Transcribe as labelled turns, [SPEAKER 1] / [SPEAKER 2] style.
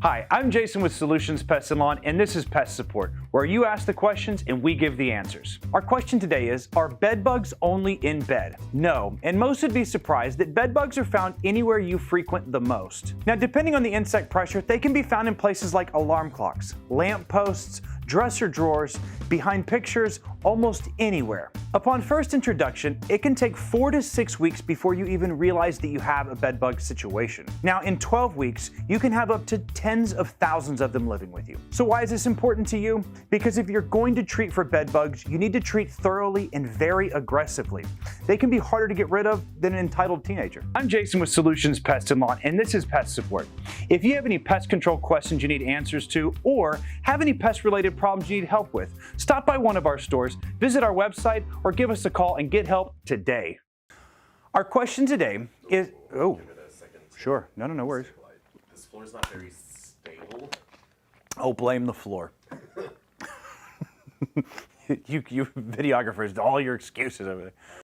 [SPEAKER 1] Hi, I'm Jason with Solutions Pest and Lawn, and this is Pest Support, where you ask the questions and we give the answers. Our question today is, are bed bugs only in bed? No, and most would be surprised that bed bugs are found anywhere you frequent the most. Now, depending on the insect pressure, they can be found in places like alarm clocks, lamp posts, dresser drawers, behind pictures, almost anywhere. Upon first introduction, it can take 4 to 6 weeks before you even realize that you have a bed bug situation. Now, in 12 weeks, you can have up to tens of thousands of them living with you. So why is this important to you? Because if you're going to treat for bed bugs, you need to treat thoroughly and very aggressively. They can be harder to get rid of than an entitled teenager. I'm Jason with Solutions Pest and Lawn, and this is Pest Support. If you have any pest control questions you need answers to, or have any pest-related problems you need help with, stop by one of our stores, visit our website, or give us a call and get help today. Our question today is, oh,
[SPEAKER 2] Give it a second.
[SPEAKER 1] sure, no worries.
[SPEAKER 2] This floor is not very stable.
[SPEAKER 1] Oh, blame the floor. you videographers, all your excuses over there.